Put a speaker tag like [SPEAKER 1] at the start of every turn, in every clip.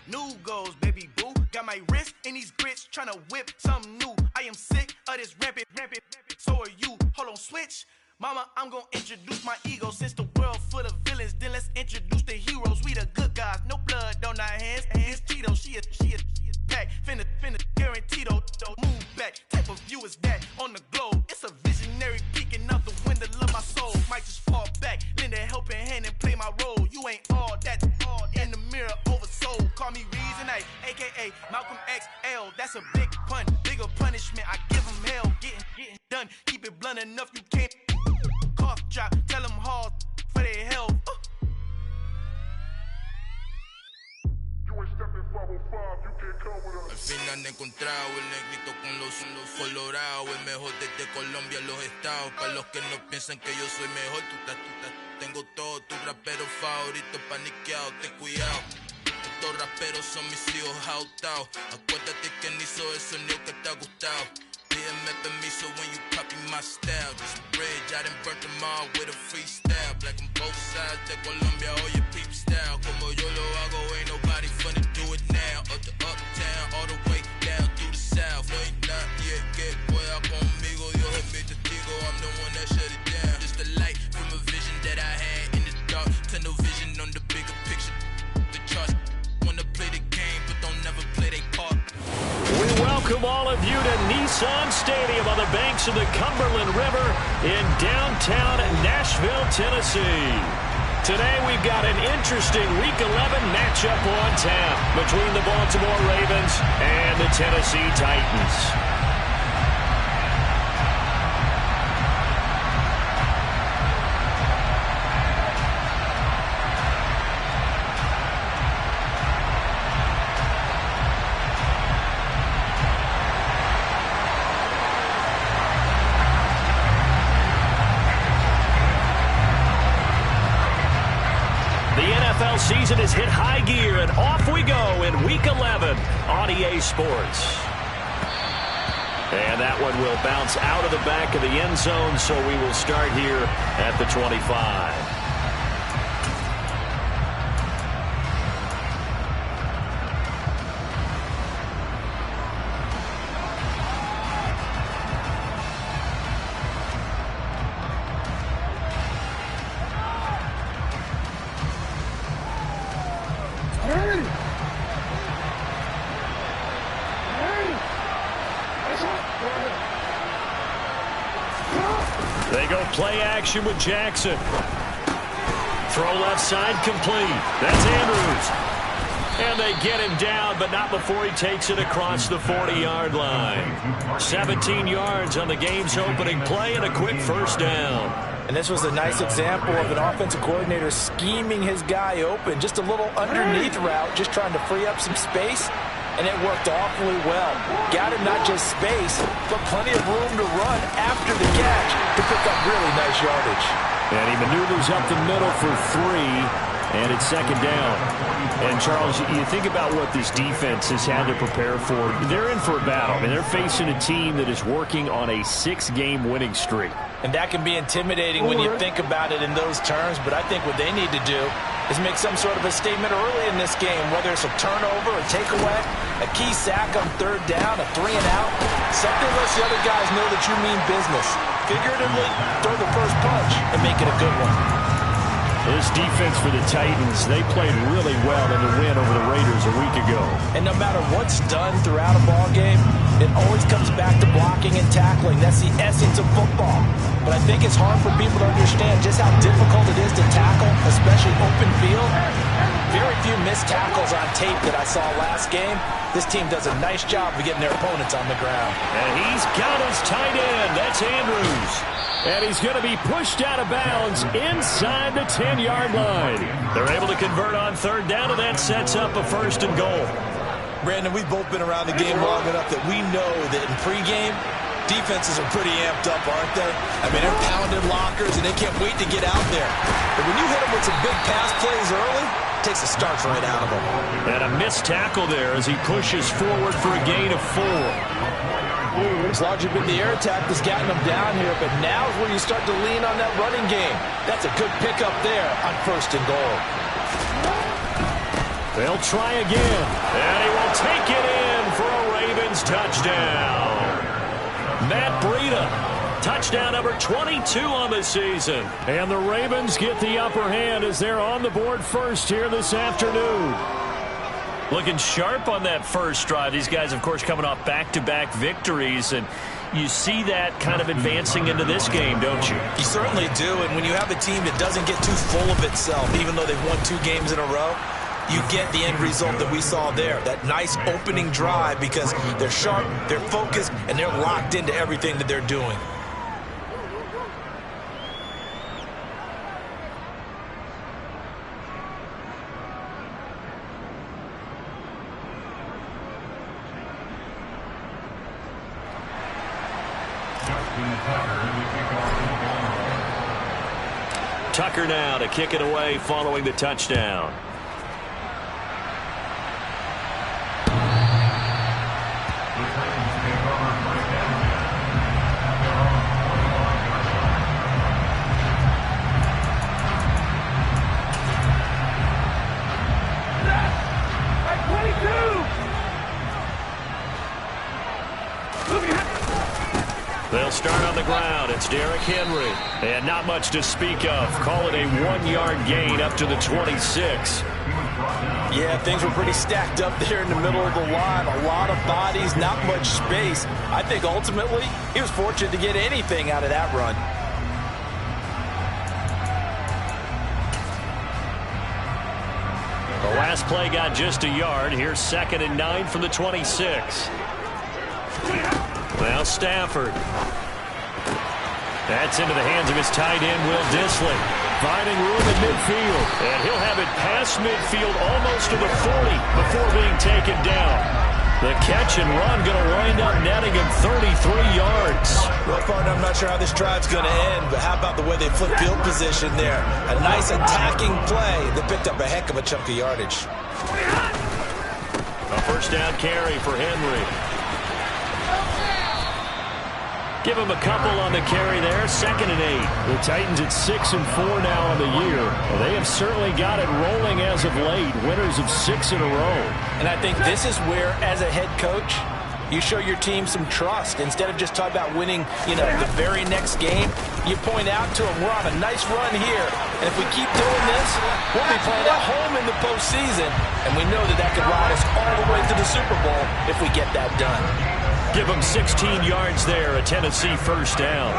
[SPEAKER 1] New goals, baby boo. Got my wrist in these grits, tryna whip something new. I am sick of this rampant. So are you. Hold on, switch. Mama, I'm gonna introduce my ego. Since the world full of villains, then let's introduce the heroes. We the good guys, no blood on our hands. It's Tito, she a pack. Finna guaranteed don't move back. Type of view is that on the globe. It's a visionary peeking out the window of my soul. Might just fall back, lend a helping hand and play my role. You ain't all that in the mirror oversold. Call me Reason A, aka Malcolm XL. That's a big pun, bigger punishment. I give him hell, getting done. Keep it blunt enough, you can't cough drop. Tell them hard for their health.
[SPEAKER 2] Al fin han encontrado el negrito con los colorados, el mejor desde Colombia, los estados. Para los que no piensan que yo soy mejor, tengo todos tus raperos favoritos paniqueados, ten cuidado. Estos raperos son mis hijos adoptados. Acuérdate que ni hizo el sonido que te ha gustado. Pídeme permiso when you copy my style. This bridge, I done burnt them all with a freestyle. Black on both sides de Colombia, oye peep style. Como yo lo hago, ain't nobody finna do it now. Up to uptown, all the way down through the south. No hay nadie que pueda conmigo, Dios es mi testigo. I'm the one that shut it down. Just a light from a vision that I had in the dark. Tunnel vision on the bigger picture. The charts wanna play the game, but don't never play their part.
[SPEAKER 3] We welcome all of you to Nissan Stadium on the banks of the Cumberland River in downtown Nashville, Tennessee. Today we've got an interesting Week 11 matchup on tap between the Baltimore Ravens and the Tennessee Titans. Season has hit high gear, and off we go in Week 11 on EA Sports. And that one will bounce out of the back of the end zone, so we will start here at the 25. They go play action with Jackson. Throw left side complete. That's Andrews. And they get him down, but not before he takes it across the 40-yard line. 17 yards on the game's opening play and a quick first down.
[SPEAKER 4] And this was a nice example of an offensive coordinator scheming his guy open. Just a little underneath route, just trying to free up some space. And it worked awfully well. Got him not just space, but plenty of room to run after the catch to pick up really nice yardage.
[SPEAKER 3] And he maneuvers up the middle for 3, and it's second down. And, Charles, you think about what this defense has had to prepare for. They're in for a battle. I mean, they're facing a team that is working on a 6-game winning streak.
[SPEAKER 4] And that can be intimidating when you think about it in those terms, but I think what they need to do is make some sort of a statement early in this game, whether it's a turnover, a takeaway, a key sack on third down, a 3-and-out. Something lets the other guys know that you mean business. Figuratively, throw the first punch and make it a good one.
[SPEAKER 3] This defense for the Titans, they played really well in the win over the Raiders a week ago.
[SPEAKER 4] And no matter what's done throughout a ball game, it always comes back to blocking and tackling. That's the essence of football. But I think it's hard for people to understand just how difficult it is to tackle, especially open field. Very few missed tackles on tape that I saw last game. This team does a nice job of getting their opponents on the ground.
[SPEAKER 3] And he's got his tight end. That's Andrews. And he's going to be pushed out of bounds inside the 10-yard line. They're able to convert on third down, and that sets up a first and goal.
[SPEAKER 5] Brandon, we've both been around the game long enough that we know that in pregame, defenses are pretty amped up, aren't they? I mean, they're pounding lockers, and they can't wait to get out there. But when you hit them with some big pass plays early, it takes the starch right out of them.
[SPEAKER 3] And a missed tackle there as he pushes forward for a gain of 4.
[SPEAKER 4] It's largely been the air attack that's gotten them down here, but now is where you start to lean on that running game. That's a good pickup there on 1st and goal.
[SPEAKER 3] They'll try again, and he will take it in for a Ravens touchdown. Matt Breida, touchdown number 22 on the season. And the Ravens get the upper hand as they're on the board first here this afternoon. Looking sharp on that first drive. These guys, of course, coming off back-to-back victories, and you see that kind of advancing into this game, don't you?
[SPEAKER 5] You certainly do, and when you have a team that doesn't get too full of itself, even though they've won 2 games in a row, you get the end result that we saw there, that nice opening drive, because they're sharp, they're focused, and they're locked into everything that they're doing.
[SPEAKER 3] Tucker now to kick it away following the touchdown. They'll start on the ground. It's Derrick Henry. And not much to speak of. Call it a 1-yard gain up to the 26.
[SPEAKER 4] Yeah, things were pretty stacked up there in the middle of the line. A lot of bodies, not much space. I think ultimately he was fortunate to get anything out of that run.
[SPEAKER 3] The last play got just a yard. Here's 2nd and 9 from the 26. Now Stafford. That's into the hands of his tight end, Will Dissly. Finding room in midfield. And he'll have it past midfield almost to the 40 before being taken down. The catch and run going to wind up netting him 33 yards.
[SPEAKER 5] Well, partner, I'm not sure how this drive's going to end, but how about the way they flip field position there? A nice attacking play that picked up a heck of a chunk of yardage.
[SPEAKER 3] A first down carry for Henry. Give him a couple on the carry there. 2nd and 8. The Titans at 6 and 4 now on the year. Well, they have certainly got it rolling as of late. Winners of 6 in a row.
[SPEAKER 4] And I think this is where, as a head coach, you show your team some trust. Instead of just talking about winning, the very next game, you point out to them, we're on a nice run here. And if we keep doing this, we'll be playing at home in the postseason. And we know that could ride us all the way to the Super Bowl if we get that done.
[SPEAKER 3] Give them 16 yards there, a Tennessee first down.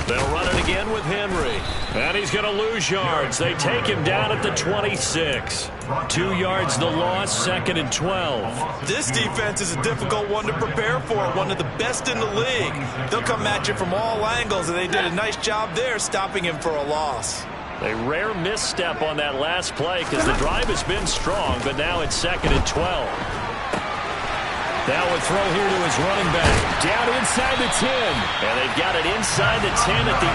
[SPEAKER 3] They'll run it again with Henry. And he's going to lose yards. They take him down at the 26. 2 yards the loss, 2nd and 12.
[SPEAKER 5] This defense is a difficult one to prepare for, one of the best in the league. They'll come at you from all angles, and they did a nice job there stopping him for a loss.
[SPEAKER 3] A rare misstep on that last play because the drive has been strong, but now it's 2nd and 12. Now a throw here to his running back. Down inside the 10. And they've got it inside the 10 at the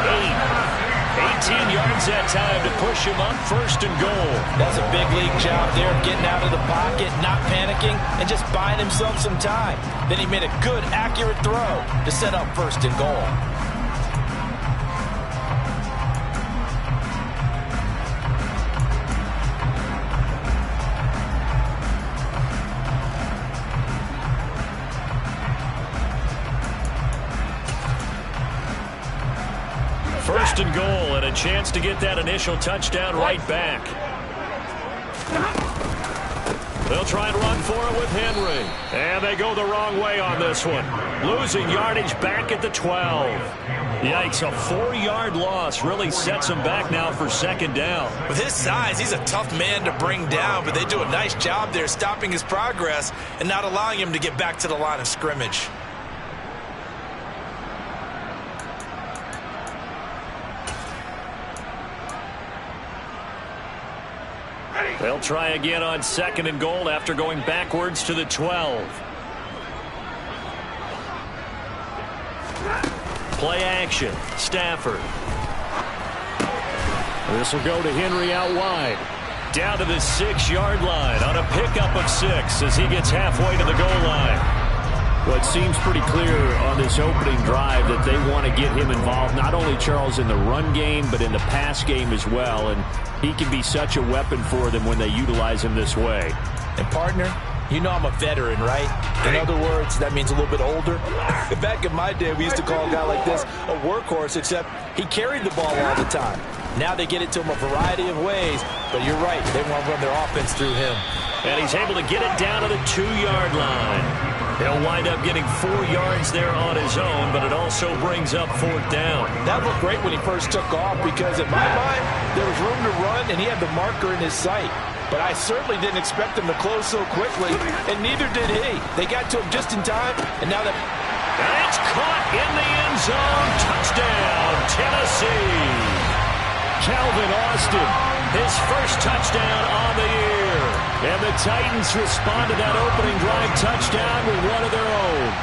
[SPEAKER 3] 8. 18 yards that time to push him up 1st and goal.
[SPEAKER 4] That's a big league job there, getting out of the pocket, not panicking, and just buying himself some time. Then he made a good, accurate throw to set up 1st and goal.
[SPEAKER 3] First and goal, and a chance to get that initial touchdown right back. They'll try and run for it with Henry. And they go the wrong way on this one. Losing yardage back at the 12. Yikes, a 4-yard loss really sets him back now for 2nd down.
[SPEAKER 5] With his size, he's a tough man to bring down, but they do a nice job there stopping his progress and not allowing him to get back to the line of scrimmage.
[SPEAKER 3] They'll try again on 2nd and goal after going backwards to the 12. Play action. Stafford. This will go to Henry out wide. Down to the 6-yard line on a pickup of 6 as he gets halfway to the goal line.
[SPEAKER 6] Well, it seems pretty clear on this opening drive that they want to get him involved, not only, Charles, in the run game, but in the pass game as well. And he can be such a weapon for them when they utilize him this way.
[SPEAKER 4] And, partner, you know I'm a veteran, right? In other words, that means a little bit older. Back in my day, we used to call a guy like this a workhorse, except he carried the ball all the time. Now they get it to him a variety of ways, but you're right, they want to run their offense through him.
[SPEAKER 3] And he's able to get it down to the 2-yard line. He'll wind up getting 4 yards there on his own, but it also brings up 4th down.
[SPEAKER 4] That looked great when he first took off because, in my mind, there was room to run, and he had the marker in his sight. But I certainly didn't expect him to close so quickly, and neither did he. They got to him just in time, and now that...
[SPEAKER 3] And it's caught in the end zone. Touchdown, Tennessee. Calvin Austin, his first touchdown on the year. And the Titans respond to that opening drive touchdown with one of their own.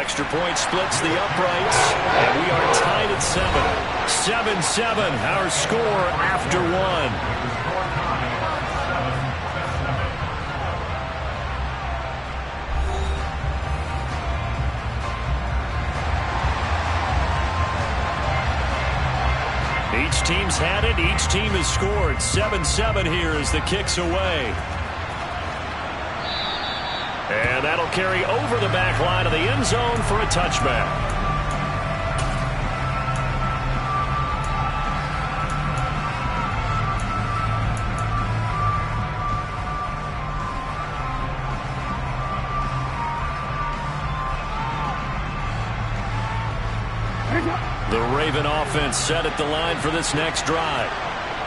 [SPEAKER 3] Extra point splits the uprights, and we are tied at 7. 7-7, our score after 1. Each team's had it. Each team has scored. 7-7 here as the kick's away. And that'll carry over the back line of the end zone for a touchback. The Raven offense set at the line for this next drive.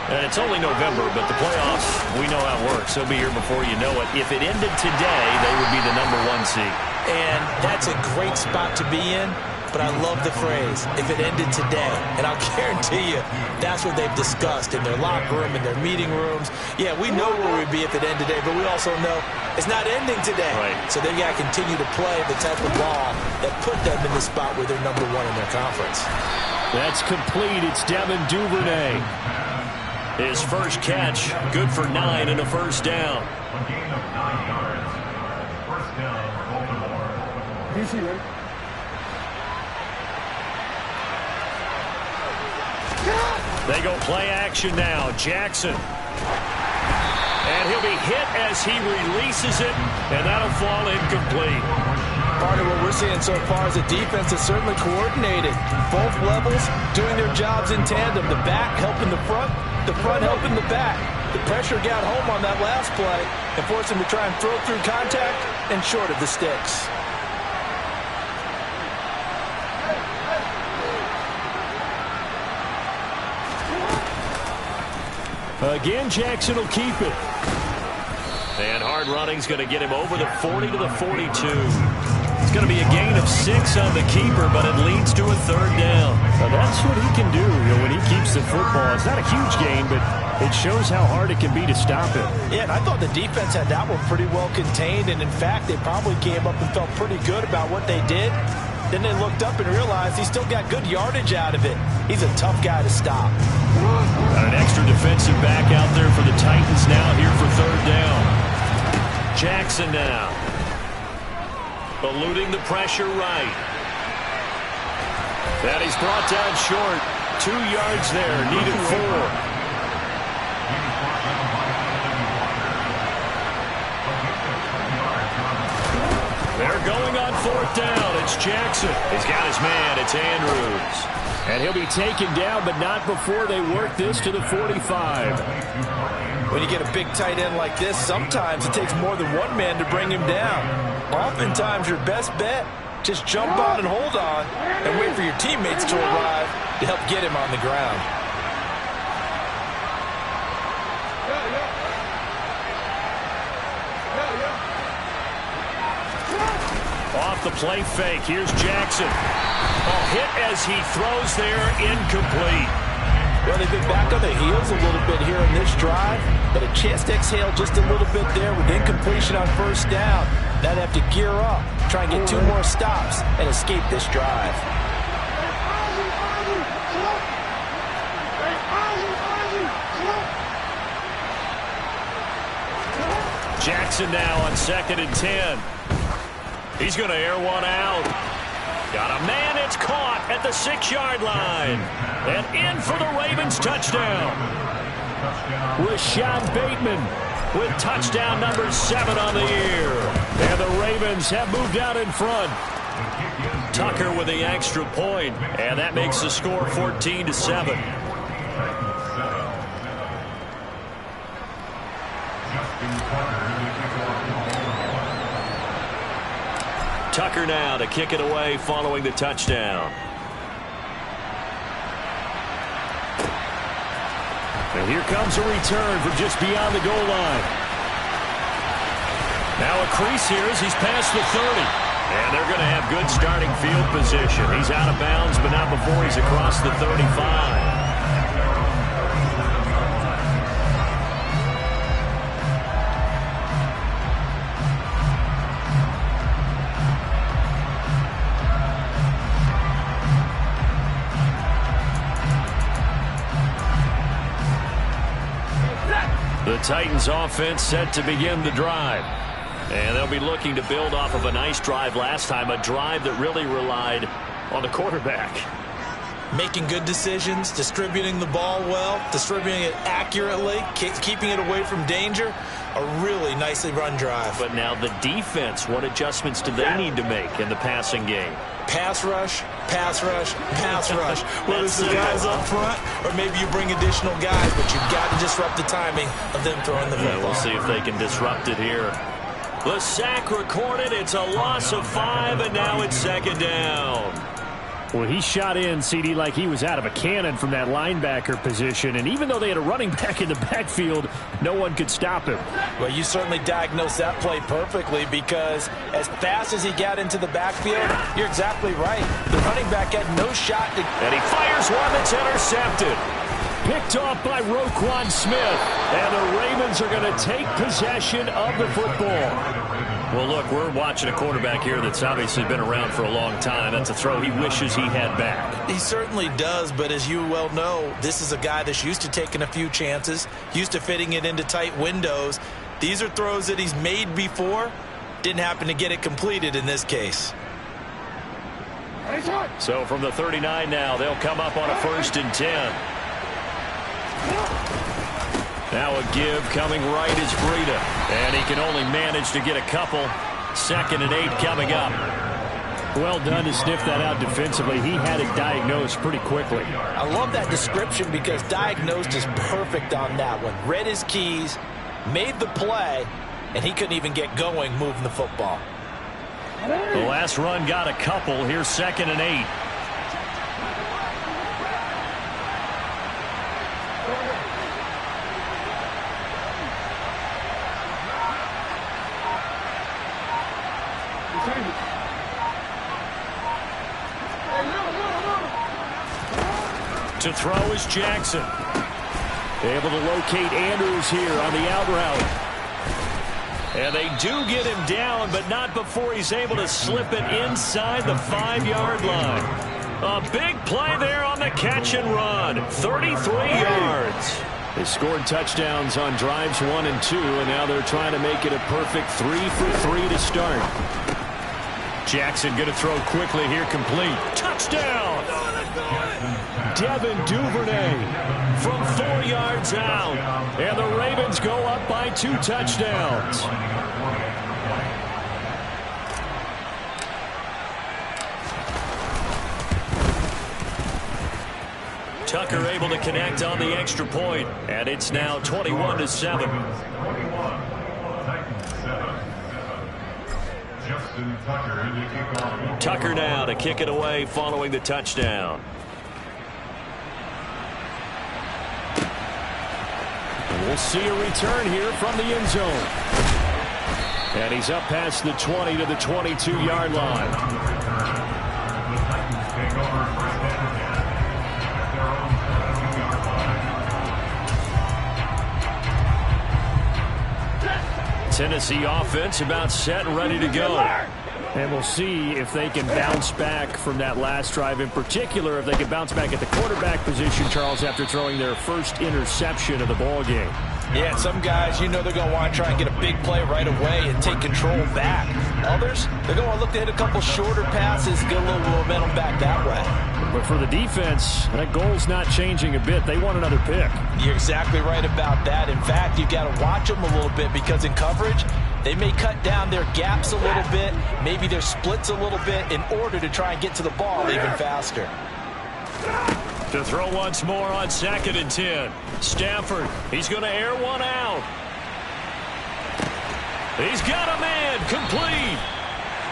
[SPEAKER 3] And it's only November, but the playoffs, we know how it works. They'll be here before you know it. If it ended today, they would be the #1 seed.
[SPEAKER 4] And that's a great spot to be in, but I love the phrase, if it ended today. And I'll guarantee you, that's what they've discussed in their locker room, in their meeting rooms. Yeah, we know where we'd be if it ended today, but we also know it's not ending today.
[SPEAKER 3] Right.
[SPEAKER 4] So they've got to continue to play the type of ball that put them in the spot where they're #1 in their conference.
[SPEAKER 3] That's complete. It's Devin Duvernay. His first catch, good for 9 and a first down. They go play action now. Jackson. And he'll be hit as he releases it, and that'll fall incomplete.
[SPEAKER 4] Part of what we're seeing so far is a defense that's certainly coordinated. Both levels doing their jobs in tandem. The back helping the front helping the back. The pressure got home on that last play and forced him to try and throw through contact and short of the sticks.
[SPEAKER 3] Again, Jackson will keep it. And hard running's going to get him over the 40 to the 42. It's going to be a gain of 6 on the keeper, but it leads to a 3rd down. Now that's what he can do, when he keeps the football. It's not a huge gain, but it shows how hard it can be to stop it.
[SPEAKER 4] Yeah, and I thought the defense had that one pretty well contained, and in fact, they probably came up and felt pretty good about what they did. Then they looked up and realized he still got good yardage out of it. He's a tough guy to stop.
[SPEAKER 3] Got an extra defensive back out there for the Titans now here for 3rd down. Jackson now. Eluding the pressure right. And he's brought down short. 2 yards there. Needed 4. They're going on 4th down. It's Jackson. He's got his man. It's Andrews. And he'll be taken down, but not before they work this to the 45.
[SPEAKER 4] When you get a big tight end like this, sometimes it takes more than one man to bring him down. Oftentimes, your best bet, just jump on and hold on and wait for your teammates to arrive to help get him on the ground.
[SPEAKER 3] Off the play fake. Here's Jackson. Hit as he throws there, incomplete.
[SPEAKER 4] Well, they've been back on their heels a little bit here in this drive, but a chance to exhale just a little bit there with incompletion on 1st down. Now they have to gear up, try and get 2 more stops, and escape this drive.
[SPEAKER 3] Jackson now on 2nd and 10. He's going to air one out. Got a man, it's caught at the 6-yard line. And in for the Ravens touchdown. Rashad Bateman with touchdown number 7 on the year. And the Ravens have moved out in front. Tucker with the extra point, and that makes the score 14-7. Tucker now to kick it away following the touchdown. And here comes a return from just beyond the goal line. Now a crease here as he's past the 30. And they're going to have good starting field position. He's out of bounds, but not before he's across the 35. The Titans offense set to begin the drive. And they'll be looking to build off of a nice drive last time, a drive that really relied on the quarterback.
[SPEAKER 5] Making good decisions, distributing the ball well, distributing it accurately, keeping it away from danger. A really nicely run drive.
[SPEAKER 3] But now the defense, what adjustments do they need to make in the passing game?
[SPEAKER 5] Pass rush, pass rush, pass rush. Whether it's the guys up front or maybe you bring additional guys, but you've got to disrupt the timing of them throwing the football.
[SPEAKER 3] We'll see if they can disrupt it here. The sack recorded. It's a loss of 5, and now it's 2nd down.
[SPEAKER 6] Well, he shot in, CD, like he was out of a cannon from that linebacker position. And even though they had a running back in the backfield, no one could stop him.
[SPEAKER 4] Well, you certainly diagnosed that play perfectly because as fast as he got into the backfield, you're exactly right. The running back had no shot.
[SPEAKER 3] And he fires one that's intercepted. Picked off by Roquan Smith. And the Ravens are going to take possession of the football. Well, look, we're watching a quarterback here that's obviously been around for a long time. That's a throw he wishes he had back.
[SPEAKER 5] He certainly does, but as you well know, this is a guy that's used to taking a few chances, used to fitting it into tight windows. These are throws that he's made before. Didn't happen to get it completed in this case.
[SPEAKER 3] So from the 39 now, they'll come up on a 1st and 10. Now a give coming right is Breida. And he can only manage to get a couple. 2nd and 8 coming up.
[SPEAKER 6] Well done to sniff that out defensively. He had it diagnosed pretty quickly.
[SPEAKER 4] I love that description because diagnosed is perfect on that one. Read his keys, made the play, and he couldn't even get going moving the football.
[SPEAKER 3] The last run got a couple. Here's 2nd and 8. To throw is Jackson. Able to locate Andrews here on the out route. And they do get him down, but not before he's able to slip it inside the 5-yard line. A big play there on the catch and run. 33 yards.
[SPEAKER 6] They scored touchdowns on drives 1 and 2, and now they're trying to make it a perfect 3 for 3 to start.
[SPEAKER 3] Jackson going to throw quickly here, complete. Touchdown! Devin Duvernay from 4 yards out. And the Ravens go up by 2 touchdowns. Tucker able to connect on the extra point, and it's now 21-7. Tucker now to kick it away following the touchdown. We'll see a return here from the end zone. And he's up past the 20 to the 22-yard line. Tennessee offense about set and ready to go. And we'll see if they can bounce back from that last drive. In particular, if they can bounce back at the quarterback position, Charles, after throwing their first interception of the ball game.
[SPEAKER 4] Yeah, some guys, they're going to want to try and get a big play right away and take control back. Others, they're going to want to look to hit a couple shorter passes, get a little momentum back that way.
[SPEAKER 3] But for the defense, that goal's not changing a bit. They want another pick.
[SPEAKER 4] You're exactly right about that. In fact, you've got to watch them a little bit because in coverage, they may cut down their gaps a little bit, maybe their splits a little bit in order to try and get to the ball even faster.
[SPEAKER 3] To throw once more on 2nd and 10. Stafford, he's going to air one out. He's got a man, complete.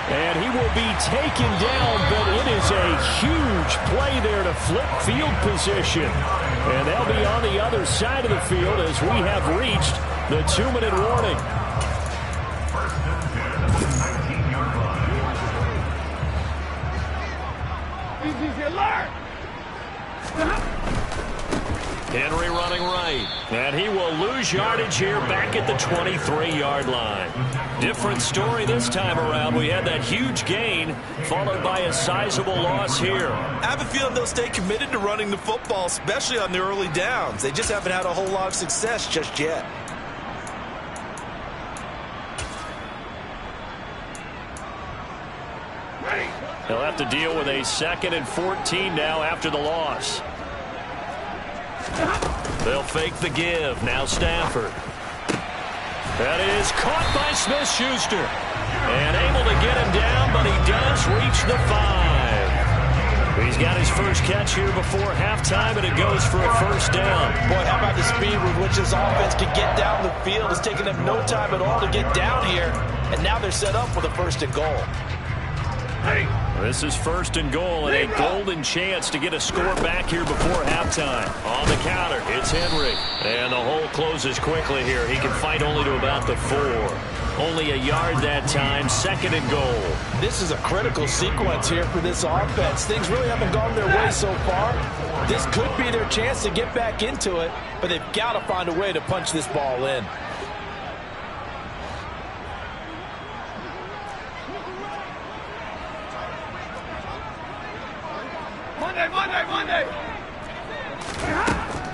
[SPEAKER 3] And he will be taken down, but it is a huge play there to flip field position. And they'll be on the other side of the field as we have reached the 2-minute warning. Henry running right. And he will lose yardage here back at the 23-yard line. Different story this time around. We had that huge gain followed by a sizable loss here.
[SPEAKER 5] I have a feeling they'll stay committed to running the football, especially on the early downs. They just haven't had a whole lot of success just yet.
[SPEAKER 3] They'll have to deal with a 2nd and 14 now after the loss. They'll fake the give. Now Stafford. That is caught by Smith-Schuster. And able to get him down, but he does reach the 5. He's got his first catch here before halftime, and it goes for a first down.
[SPEAKER 4] Boy, how about the speed with which this offense can get down the field? It's taken them no time at all to get down here, and now they're set up for the 1st and goal.
[SPEAKER 3] This is 1st and goal and a golden chance to get a score back here before halftime. On the counter, it's Henry. And the hole closes quickly here. He can fight only to about the 4. Only a yard that time, 2nd and goal.
[SPEAKER 4] This is a critical sequence here for this offense. Things really haven't gone their way so far. This could be their chance to get back into it, but they've got to find a way to punch this ball in.
[SPEAKER 1] Monday.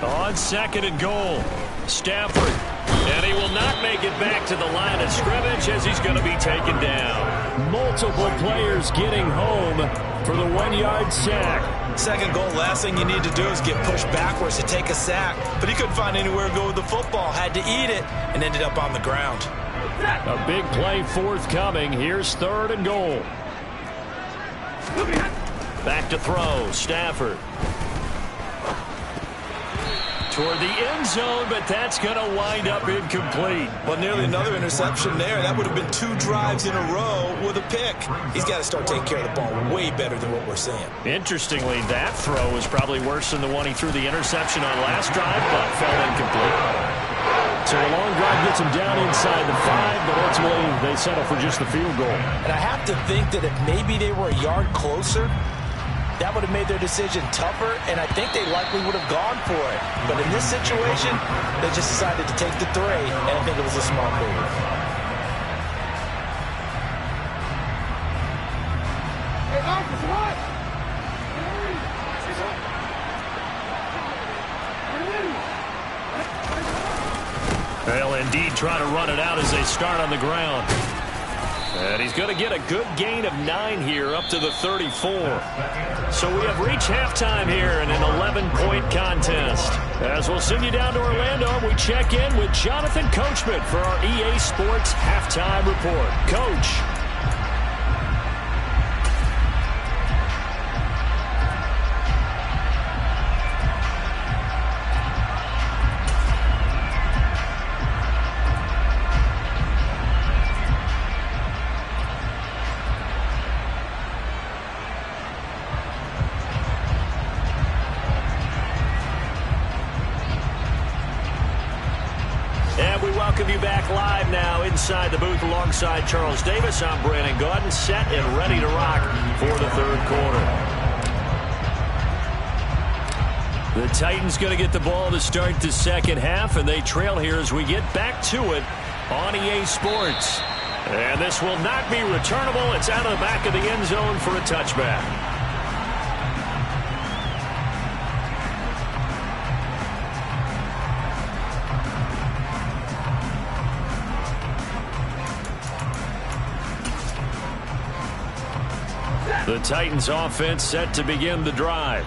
[SPEAKER 3] On 2nd and goal, Stafford. And he will not make it back to the line of scrimmage as he's going to be taken down. Multiple players getting home for the 1-yard sack.
[SPEAKER 5] 2nd goal, last thing you need to do is get pushed backwards to take a sack. But he couldn't find anywhere to go with the football, had to eat it, and ended up on the ground.
[SPEAKER 3] A big play forthcoming. Here's 3rd and goal. Back to throw, Stafford. Toward the end zone, but that's going to wind up incomplete.
[SPEAKER 5] Well, nearly another interception there. That would have been 2 drives in a row with a pick. He's got to start taking care of the ball way better than what we're seeing.
[SPEAKER 3] Interestingly, that throw was probably worse than the one he threw the interception on last drive, but fell incomplete. So a long drive gets him down inside the 5, but ultimately they settle for just the field goal.
[SPEAKER 4] And I have to think that if maybe they were a yard closer, that would have made their decision tougher, and I think they likely would have gone for it. But in this situation, they just decided to take the 3, and I think it was a smart move.
[SPEAKER 3] They'll indeed try to run it out as they start on the ground. And he's going to get a good gain of 9 here up to the 34. So we have reached halftime here in an 11-point contest. As we'll send you down to Orlando, we check in with Jonathan Coachman for our EA Sports Halftime Report. Coach. Welcome you back live now inside the booth alongside Charles Davis. I'm Brandon Gaudin, set and ready to rock for the 3rd quarter. The Titans going to get the ball to start the 2nd half, and they trail here as we get back to it on EA Sports. And this will not be returnable. It's out of the back of the end zone for a touchback. The Titans offense set to begin the drive.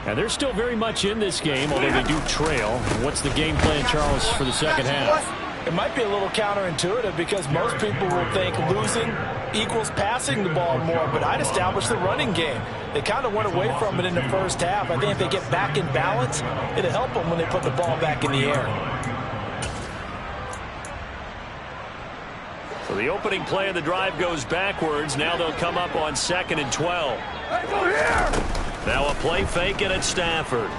[SPEAKER 3] And they're still very much in this game, although they do trail. What's the game plan, Charles, for the second half?
[SPEAKER 4] It might be a little counterintuitive because most people will think losing equals passing the ball more, but I'd establish the running game. They kind of went away from it in the first half. I think if they get back in balance, it'll help them when they put the ball back in the air.
[SPEAKER 3] So the opening play of the drive goes backwards. Now they'll come up on 2nd and 12.
[SPEAKER 1] Hey, go here!
[SPEAKER 3] Now a play fake it at Stafford.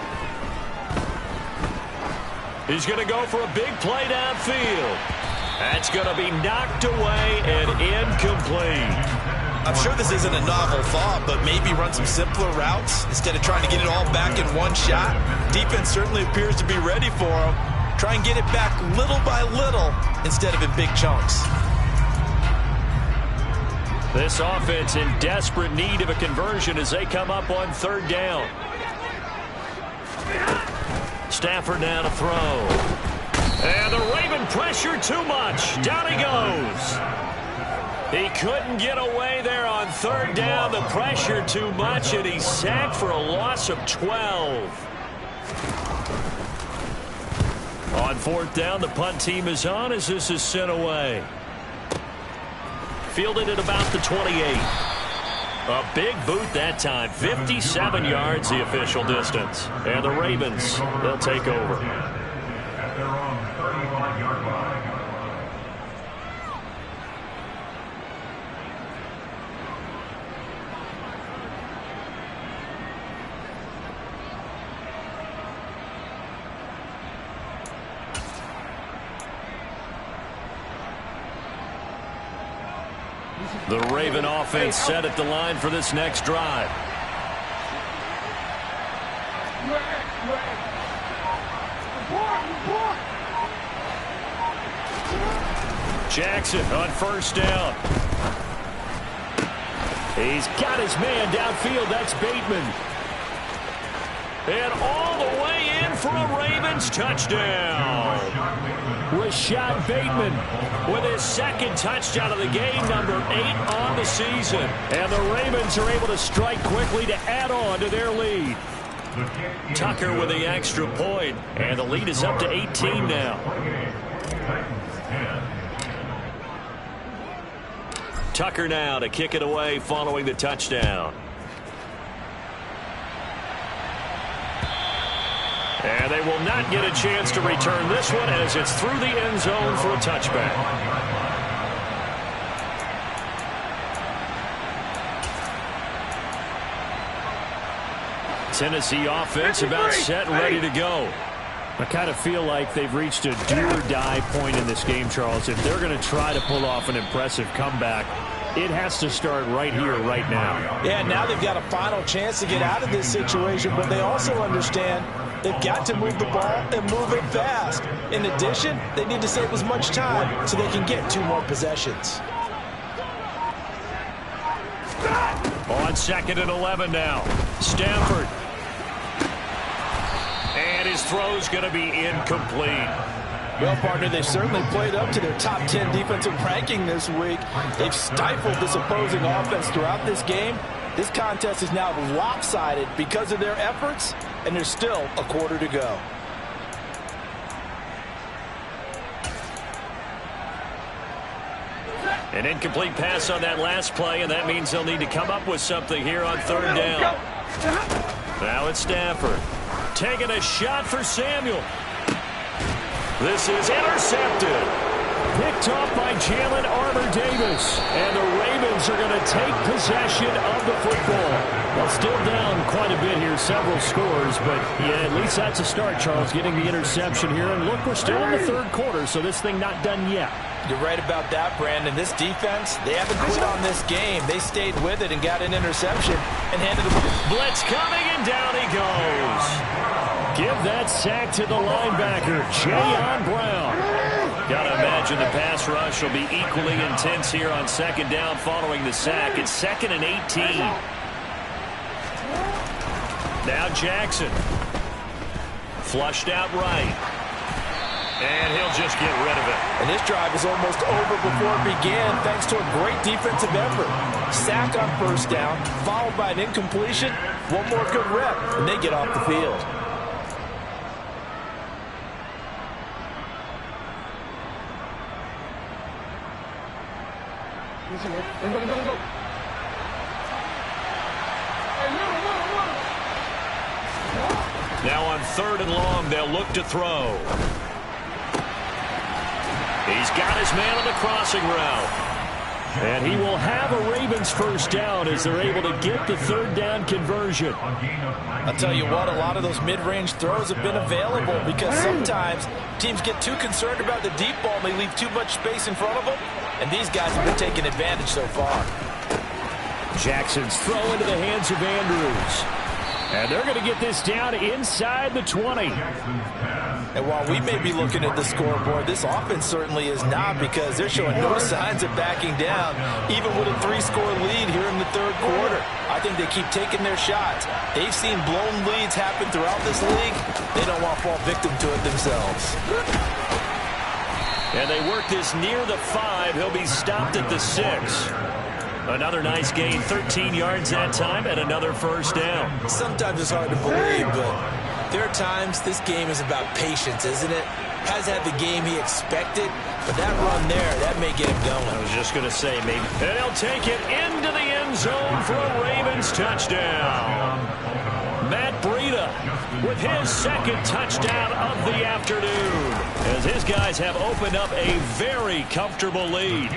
[SPEAKER 3] He's going to go for a big play downfield. That's going to be knocked away and incomplete.
[SPEAKER 5] I'm sure this isn't a novel thought, but maybe run some simpler routes instead of trying to get it all back in one shot. Defense certainly appears to be ready for him. Try and get it back little by little instead of in big chunks.
[SPEAKER 3] This offense in desperate need of a conversion as they come up on 3rd down. Stafford now to throw. And the Raven pressure too much. Down he goes. He couldn't get away there on 3rd down. The pressure too much, and he's sacked for a loss of 12. On 4th down, the punt team is on as this is sent away. Fielded at about the 28. A big boot that time. 57 yards the official distance. And the Ravens, they'll take over. The Raven offense set at the line for this next drive. Jackson on 1st down. He's got his man downfield. That's Bateman. And all the way in for a Ravens touchdown. Rashad Bateman with his 2nd touchdown of the game, number 8 on the season. And the Ravens are able to strike quickly to add on to their lead. Tucker with the extra point, and the lead is up to 18 now. Tucker now to kick it away following the touchdown. And they will not get a chance to return this one as it's through the end zone for a touchback. Tennessee offense about set and ready to go.
[SPEAKER 6] I kind of feel like they've reached a do-or-die point in this game, Charles. If they're going to try to pull off an impressive comeback, it has to start right here, right now.
[SPEAKER 4] Yeah, now they've got a final chance to get out of this situation, but they also understand they've got to move the ball and move it fast. In addition, they need to save as much time so they can get 2 more possessions.
[SPEAKER 3] On 2nd and 11 now. Stafford. And his throw's going to be incomplete.
[SPEAKER 4] Well, partner, they've certainly played up to their top 10 defensive ranking this week. They've stifled this opposing offense throughout this game. This contest is now lopsided because of their efforts, and there's still a quarter to go.
[SPEAKER 3] An incomplete pass on that last play, and that means they'll need to come up with something here on 3rd down. Now it's Stafford. Taking a shot for Samuel. This is intercepted. Picked off by Jalen Armour-Davis. And the Ravens are going to take possession of the football. Well, still down quite a bit here, several scores. But, yeah, at least that's a start, Charles, getting the interception here. And, look, we're still in the 3rd quarter, so this thing not done yet.
[SPEAKER 4] You're right about that, Brandon. This defense, they haven't quit on this game. They stayed with it and got an interception and handed the ball.
[SPEAKER 3] Blitz coming, and down he goes. Give that sack to the linebacker, Jayon Brown. Gotta imagine the pass rush will be equally intense here on second down following the sack. It's 2nd and 18. Now Jackson. Flushed out right. And he'll just get rid of it.
[SPEAKER 4] And this drive is almost over before it began thanks to a great defensive effort. Sack on first down, followed by an incompletion. One more good rep, and they get off the field.
[SPEAKER 3] Now on 3rd and long, they'll look to throw. He's got his man on the crossing route. And he will have a Ravens first down as they're able to get the 3rd down conversion.
[SPEAKER 4] I'll tell you what, a lot of those mid-range throws have been available because sometimes teams get too concerned about the deep ball and they leave too much space in front of them. And these guys have been taking advantage so far.
[SPEAKER 3] Jackson's throw into the hands of Andrews. And they're going to get this down inside the 20.
[SPEAKER 4] And while we may be looking at the scoreboard, this offense certainly is not because they're showing no signs of backing down, even with a 3-score lead here in the 3rd quarter. I think they keep taking their shots. They've seen blown leads happen throughout this league. They don't want to fall victim to it themselves.
[SPEAKER 3] And they work this near the 5. He'll be stopped at the 6. Another nice gain, 13 yards that time, and another first down.
[SPEAKER 5] Sometimes it's hard to believe, but there are times this game is about patience, isn't it? Has had the game he expected, but that run there, that may get him going.
[SPEAKER 3] I was just going to say, maybe. And he'll take it into the end zone for a Ravens touchdown. Matt Breida with his 2nd touchdown of the afternoon, as his guys have opened up a very comfortable lead.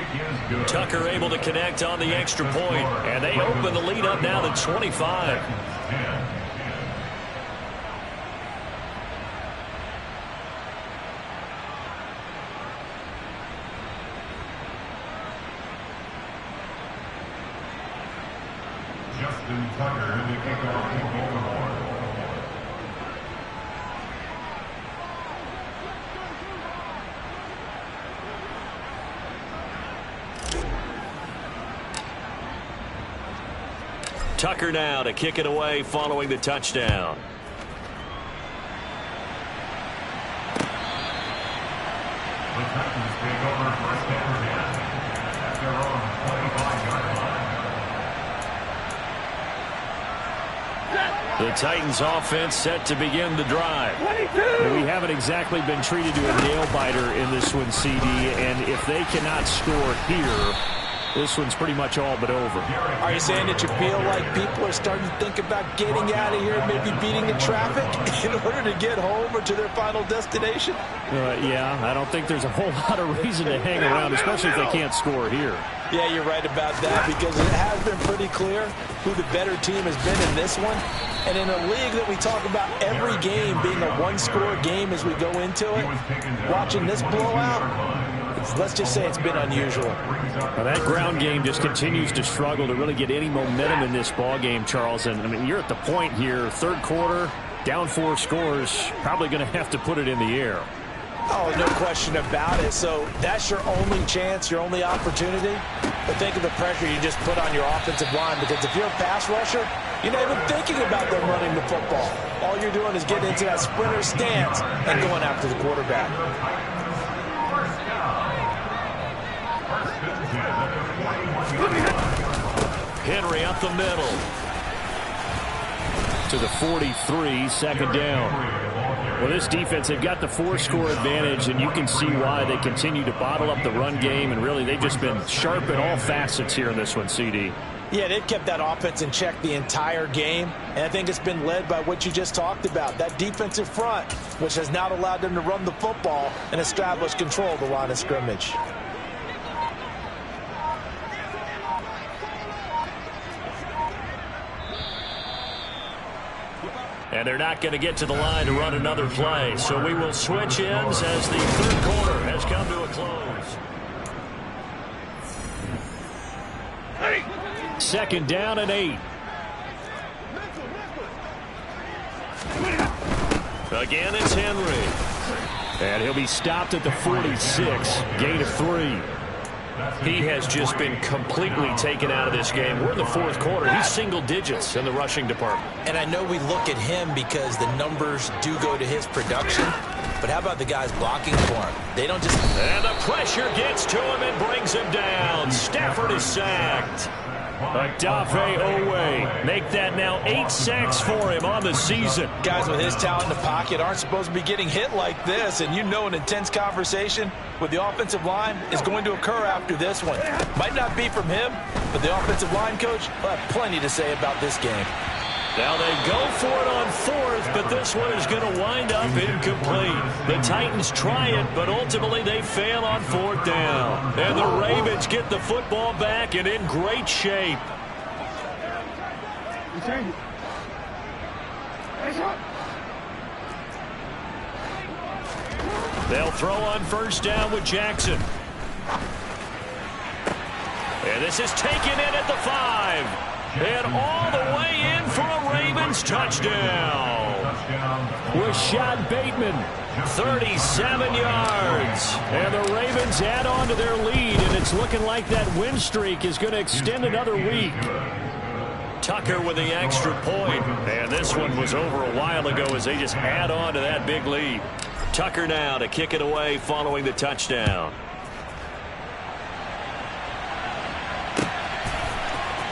[SPEAKER 3] Tucker able to connect on the extra point, and they open the lead up now to 25.
[SPEAKER 7] Justin Tucker in the kickoff for Baltimore.
[SPEAKER 3] Tucker now to kick it away following the touchdown.
[SPEAKER 7] The Titans take over first down at their own 25-yard line.
[SPEAKER 3] The Titans offense set to begin the drive. We haven't exactly been treated to a nail-biter in this one, CD, and if they cannot score here, this one's pretty much all but over.
[SPEAKER 4] Are you saying that you feel like people are starting to think about getting out of here and maybe beating the traffic in order to get home or to their final destination?
[SPEAKER 3] Yeah, I don't think there's a whole lot of reason to hang around, especially if they can't score here.
[SPEAKER 4] Yeah, you're right about that because it has been pretty clear who the better team has been in this one. And in a league that we talk about every game being a one-score game as we go into it, watching this blowout, let's just say it's been unusual.
[SPEAKER 3] Well, that ground game just continues to struggle to really get any momentum in this ball game, Charles. And I mean, you're at the point here, 3rd quarter, down 4 scores, probably going to have to put it in the air.
[SPEAKER 4] Oh, no question about it. So that's your only chance, your only opportunity. But think of the pressure you just put on your offensive line, because if you're a pass rusher, you're not even thinking about them running the football. All you're doing is getting into that sprinter stance and going after the quarterback.
[SPEAKER 3] Henry up the middle to the 43, 2nd down. Well, this defense, they've got the 4-score advantage, and you can see why they continue to bottle up the run game, and really they've just been sharp in all facets here in this one, CD.
[SPEAKER 4] Yeah, they've kept that offense in check the entire game, and I think it's been led by what you just talked about, that defensive front, which has not allowed them to run the football and establish control of the line of scrimmage.
[SPEAKER 3] And they're not going to get to the line to run another play. So we will switch ends as the 3rd quarter has come to a close. 2nd down and 8. Again, it's Henry. And he'll be stopped at the 46, gain of 3. He has just been completely taken out of this game. We're in the fourth quarter. He's single digits in the rushing department.
[SPEAKER 4] And I know we look at him because the numbers do go to his production. But how about the guys blocking for him? They don't just...
[SPEAKER 3] And the pressure gets to him and brings him down. Stafford is sacked. Odafe Owe. Make that now 8 sacks for him on the season.
[SPEAKER 4] Guys with his talent in the pocket aren't supposed to be getting hit like this. And you know an intense conversation with the offensive line is going to occur after this one. Might not be from him, but the offensive line coach will have plenty to say about this game.
[SPEAKER 3] Now they go for it on 4th, but this one is going to wind up incomplete. The Titans try it, but ultimately they fail on 4th down. And the Ravens get the football back and in great shape. They'll throw on 1st down with Jackson. And this is taken in at the 5. And all the way in for a Ravens touchdown. Rashad Bateman, 37 yards. And the Ravens add on to their lead, and it's looking like that win streak is going to extend another week. Tucker with the extra point. And this one was over a while ago as they just add on to that big lead. Tucker now to kick it away following the touchdown.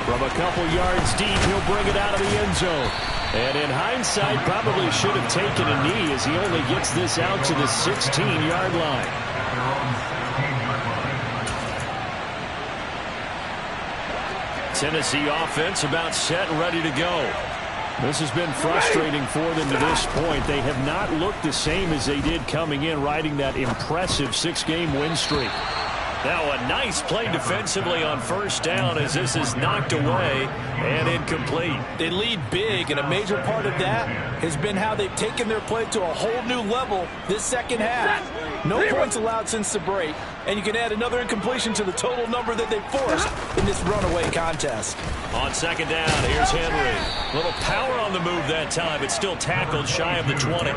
[SPEAKER 3] From a couple yards deep, he'll bring it out of the end zone. And in hindsight, probably should have taken a knee as he only gets this out to the 16-yard line. Tennessee offense about set and ready to go. This has been frustrating for them to this point. They have not looked the same as they did coming in, riding that impressive 6-game win streak. Now a nice play defensively on 1st down as this is knocked away and incomplete.
[SPEAKER 4] They lead big, and a major part of that has been how they've taken their play to a whole new level this second half. No points allowed since the break, and you can add another incompletion to the total number that they forced in this runaway contest.
[SPEAKER 3] On 2nd down, here's Henry. A little power on the move that time, but still tackled shy of the 20.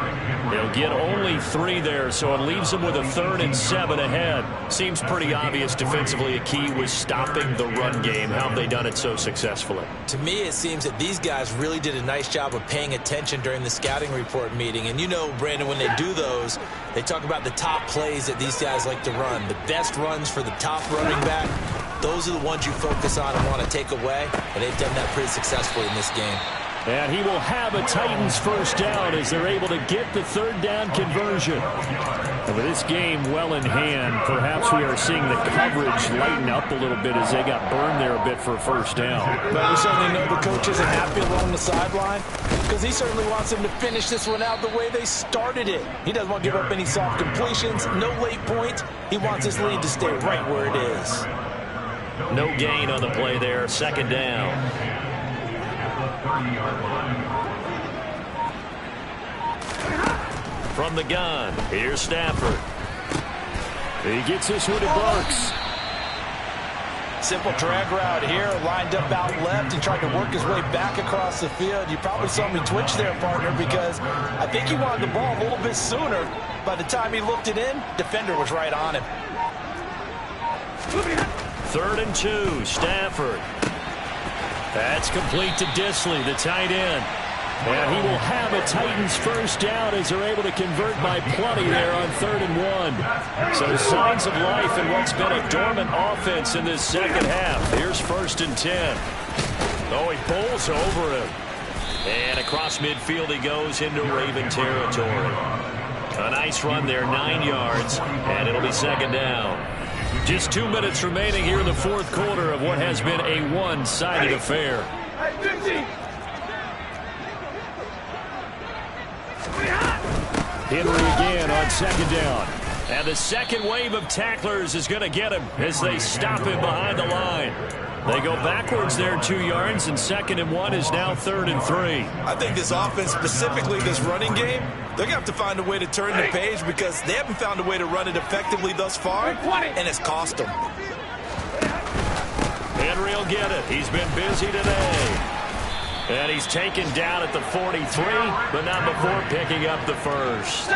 [SPEAKER 3] They'll get only 3 there, so it leaves them with a 3rd and 7 ahead. Seems pretty obvious defensively a key was stopping the run game. How have they done it so successfully?
[SPEAKER 4] To me, it seems that these guys really did a nice job of paying attention during the scouting report meeting. And you know, Brandon, when they do those, they talk about the top plays that these guys like to run. The best runs for the top running back, those are the ones you focus on and want to take away. And they've done that pretty successfully in this game.
[SPEAKER 3] And he will have a Titans 1st down as they're able to get the 3rd down conversion. And with this game well in hand, perhaps we are seeing the coverage lighten up a little bit as they got burned there a bit for a 1st down.
[SPEAKER 4] But we certainly know the coach isn't happy along the sideline because he certainly wants them to finish this one out the way they started it. He doesn't want to give up any soft completions, no late points. He wants his lead to stay right where it is.
[SPEAKER 3] No gain on the play there, 2nd down. From the gun, here's Stafford. He gets this one to Burks.
[SPEAKER 4] Simple drag route here, lined up out left and tried to work his way back across the field. You probably saw me twitch there, partner, because I think he wanted the ball a little bit sooner. By the time he looked it in, defender was right on him.
[SPEAKER 3] 3rd and 2, Stafford. That's complete to Disley, the tight end. And he will have a Titans 1st down as they're able to convert by plenty there on 3rd and 1. So signs of life in what's been a dormant offense in this second half. Here's 1st and 10. Oh, he bowls over him. And across midfield he goes into Raven territory. A nice run there, 9 yards, and it'll be 2nd down. Just 2 minutes remaining here in the fourth quarter of what has been a one-sided affair. Henry again on 2nd down. And the second wave of tacklers is going to get him as they stop him behind the line. They go backwards there 2 yards, and 2nd and 1 is now 3rd and 3.
[SPEAKER 5] I think this offense, specifically this running game, they're going to have to find a way to turn the page because they haven't found a way to run it effectively thus far, and it's cost them.
[SPEAKER 3] Henry will get it. He's been busy today. And he's taken down at the 43, but not before picking up the first.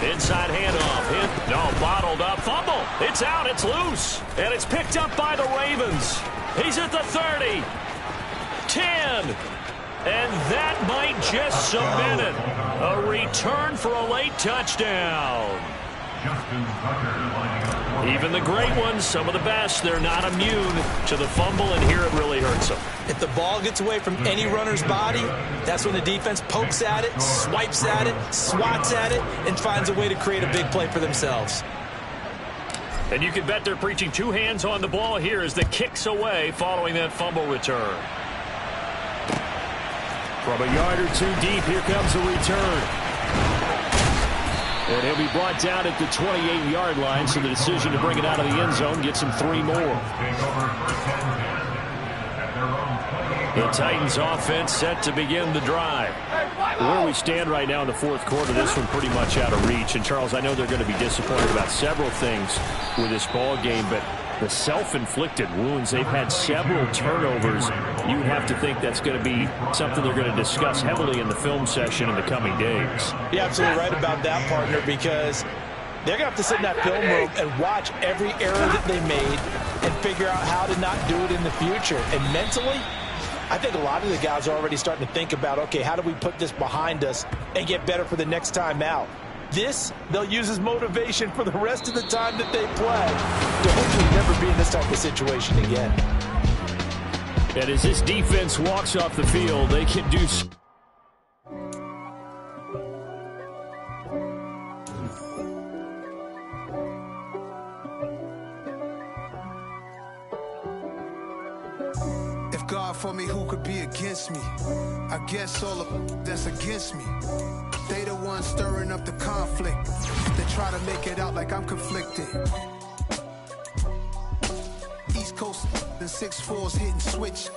[SPEAKER 3] Inside handoff. No, bottled up. Fumble. It's out. It's loose. And it's picked up by the Ravens. He's at the 30. 10. And that might just cement it. A return for a late touchdown. Even the great ones, some of the best, they're not immune to the fumble, and here it really hurts them.
[SPEAKER 4] If the ball gets away from any runner's body, that's when the defense pokes at it, swipes at it, swats at it, and finds a way to create a big play for themselves.
[SPEAKER 3] And you can bet they're preaching two hands on the ball here as the kick's away following that fumble return. From a yard or two deep, here comes the return. And he'll be brought down at the 28-yard line, so the decision to bring it out of the end zone gets him 3 more. The Titans offense set to begin the drive. Where we stand right now in the fourth quarter, this one pretty much out of reach. And, Charles, I know they're going to be disappointed about several things with this ball game, but the self-inflicted wounds, they've had several turnovers. You have to think that's going to be something they're going to discuss heavily in the film session in the coming days.
[SPEAKER 4] You're absolutely right about that, partner, because they're going to have to sit in that film room and watch every error that they made and figure out how to not do it in the future. And mentally, I think a lot of the guys are already starting to think about, okay, how do we put this behind us and get better for the next time out? This, they'll use as motivation for the rest of the time that they play to hopefully never be in this type of situation again.
[SPEAKER 3] And as this defense walks off the field, they can do...
[SPEAKER 8] If God for me, who could be against me? I guess all of that's against me. They the ones stirring up the conflict. They try to make it out like I'm conflicted. East Coast, the 6'4s hitting switch.